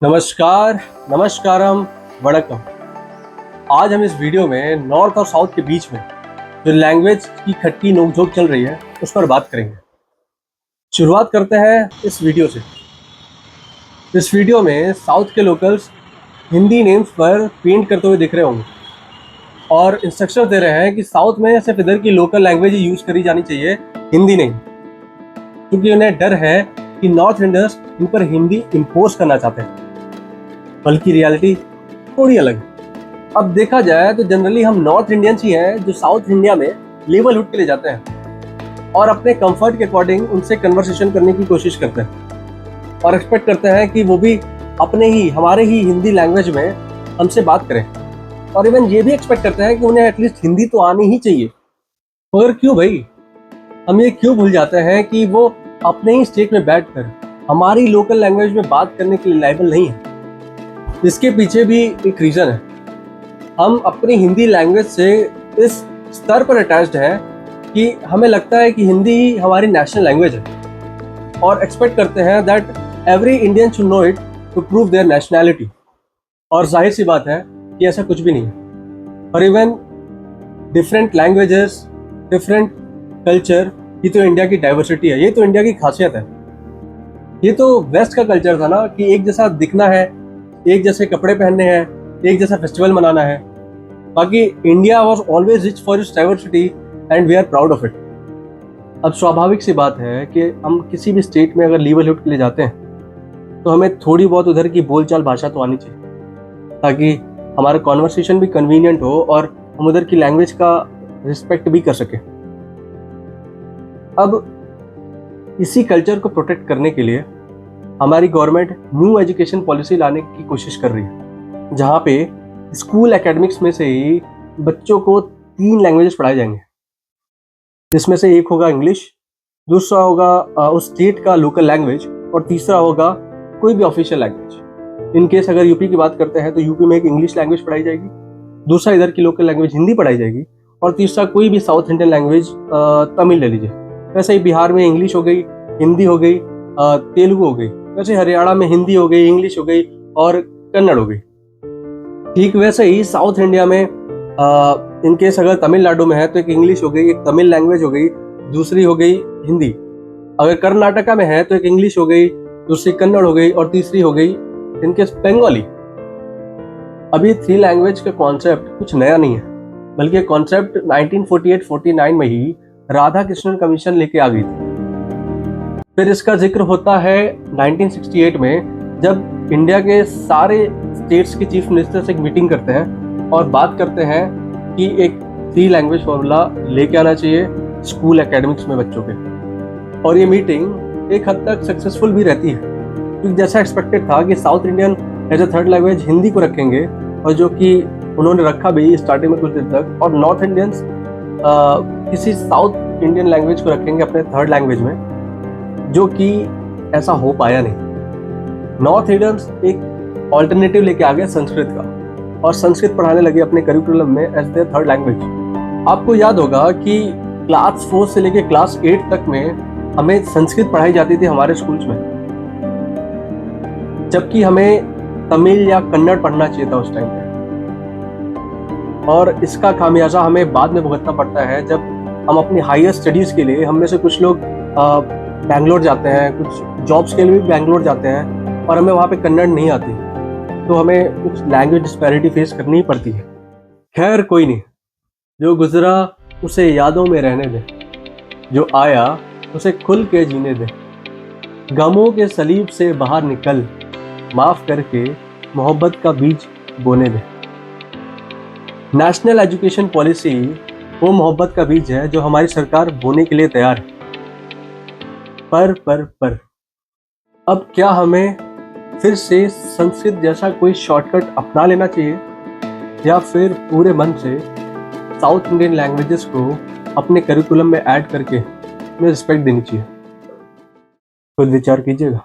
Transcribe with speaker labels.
Speaker 1: नमस्कार, नमस्कारम, वड़कम। आज हम इस वीडियो में नॉर्थ और साउथ के बीच में जो लैंग्वेज की खट्टी नोकझोंक चल रही है उस पर बात करेंगे। शुरुआत करते हैं इस वीडियो से। इस वीडियो में साउथ के लोकल्स हिंदी नेम्स पर पेंट करते हुए दिख रहे होंगे और इंस्ट्रक्शन दे रहे हैं कि साउथ में सिर्फ इधर की लोकल लैंग्वेज ही यूज़ करी जानी चाहिए, हिंदी नहीं, क्योंकि उन्हें डर है कि नॉर्थ इंडियंस इन पर हिंदी इम्पोज करना चाहते हैं। बल्कि रियलिटी थोड़ी अलग है। अब देखा जाए तो जनरली हम नॉर्थ इंडियंस ही हैं जो साउथ इंडिया में लेवलहुड के लिए जाते हैं और अपने कंफर्ट के अकॉर्डिंग उनसे कन्वर्सेशन करने की कोशिश करते हैं और एक्सपेक्ट करते हैं कि वो भी अपने ही हमारे ही हिंदी लैंग्वेज में हमसे बात करें, और इवन ये भी एक्सपेक्ट करते हैं कि उन्हें एटलीस्ट हिंदी तो आनी ही चाहिए। मगर क्यों भाई, हम ये क्यों भूल जाते हैं कि वो अपने ही स्टेट में बैठकर हमारी लोकल लैंग्वेज में बात करने के लिए लायबल नहीं है। इसके पीछे भी एक रीज़न है। हम अपनी हिंदी लैंग्वेज से इस स्तर पर अटैच्ड हैं कि हमें लगता है कि हिंदी ही हमारी नेशनल लैंग्वेज है और एक्सपेक्ट करते हैं that every Indian should know it to prove their nationality. और जाहिर सी बात है कि ऐसा कुछ भी नहीं है। और even different languages, different culture, ये तो इंडिया की डाइवर्सिटी है, ये तो इंडिया की खासियत है। ये तो वेस्ट का कल्चर था ना कि एक जैसा दिखना है, एक जैसे कपड़े पहनने हैं, एक जैसा फेस्टिवल मनाना है। बाकी India was always rich for its diversity and we are proud of it. अब स्वाभाविक सी बात है कि हम किसी भी स्टेट में अगर लीवरहुड के लिए जाते हैं तो हमें थोड़ी बहुत उधर की बोलचाल भाषा तो आनी चाहिए ताकि हमारा कॉन्वर्सेशन भी कन्वीनियंट हो और हम उधर की लैंग्वेज का रिस्पेक्ट भी कर सकें। अब इसी कल्चर को प्रोटेक्ट करने के लिए हमारी गवर्नमेंट न्यू एजुकेशन पॉलिसी लाने की कोशिश कर रही है, जहाँ पे स्कूल एकेडमिक्स में से ही बच्चों को 3 लैंग्वेजेस पढ़ाए जाएंगे, जिसमें से एक होगा इंग्लिश, दूसरा होगा उस स्टेट का लोकल लैंग्वेज, और तीसरा होगा कोई भी ऑफिशियल लैंग्वेज। इन केस अगर यूपी की बात करते हैं तो यूपी में एक इंग्लिश लैंग्वेज पढ़ाई जाएगी, दूसरा इधर की लोकल लैंग्वेज हिंदी पढ़ाई जाएगी, और तीसरा कोई भी साउथ इंडियन लैंग्वेज, तमिल ले लीजिए। वैसे ही बिहार में इंग्लिश हो गई, हिंदी हो गई, तेलुगु हो गई। वैसे हरियाणा में हिंदी हो गई, इंग्लिश हो गई और कन्नड़ हो गई। ठीक वैसे ही साउथ इंडिया में इनकेस अगर तमिलनाडु में है तो एक इंग्लिश हो गई, एक तमिल लैंग्वेज हो गई, दूसरी हो गई हिंदी। अगर कर्नाटका में है तो एक इंग्लिश हो गई, दूसरी कन्नड़ हो गई और तीसरी हो गई इनकेस बंगाली। अभी 3 लैंग्वेज का कॉन्सेप्ट कुछ नया नहीं है, बल्कि कॉन्सेप्ट 1948-49 में ही राधा कृष्णन कमीशन लेके आ गई थी। फिर इसका जिक्र होता है 1968 में, जब इंडिया के सारे स्टेट्स के चीफ मिनिस्टर से एक मीटिंग करते हैं और बात करते हैं कि एक 3 लैंग्वेज फॉर्मूला लेके आना चाहिए स्कूल एकेडमिक्स में बच्चों के। और ये मीटिंग एक हद तक सक्सेसफुल भी रहती है, क्योंकि जैसा एक्सपेक्टेड था कि south Indian as a 3rd language Hindi को रखेंगे, और जो कि उन्होंने रखा भी स्टार्टिंग में कुछ दिन तक, और नॉर्थ इंडियंस किसी साउथ इंडियन लैंग्वेज को रखेंगे अपने 3rd लैंग्वेज में, जो कि ऐसा हो पाया नहीं। नॉर्थ इंडियंस एक ऑल्टरनेटिव लेके आ गए संस्कृत का, और संस्कृत पढ़ाने लगे अपने करिकुलम में एज देयर 3rd लैंग्वेज। आपको याद होगा कि क्लास 4 से लेके क्लास 8 तक में हमें संस्कृत पढ़ाई जाती थी हमारे स्कूल्स में, जबकि हमें तमिल या कन्नड़ पढ़ना चाहिए था उस टाइम पे। और इसका खामियाजा हमें बाद में भुगतना पड़ता है जब हम अपनी हायर स्टडीज़ के लिए, हम में से कुछ लोग बैंगलोर जाते हैं, कुछ जॉब्स के लिए भी बैंगलोर जाते हैं, और हमें वहाँ पे कन्नड़ नहीं आती, तो हमें कुछ लैंग्वेज डिस्पैरिटी फेस करनी ही पड़ती है। खैर कोई नहीं, जो गुजरा उसे यादों में रहने दे, जो आया उसे खुल के जीने दे, गमों के सलीब से बाहर निकल, माफ़ करके मोहब्बत का बीज बोने दे। नेशनल एजुकेशन पॉलिसी वो मोहब्बत का बीज है जो हमारी सरकार बोने के लिए तैयार है। पर अब क्या हमें फिर से संस्कृत जैसा कोई शॉर्टकट अपना लेना चाहिए, या फिर पूरे मन से साउथ इंडियन लैंग्वेजेस को अपने करिकुलम में ऐड करके उन्हें रिस्पेक्ट देनी चाहिए? खुद विचार कीजिएगा।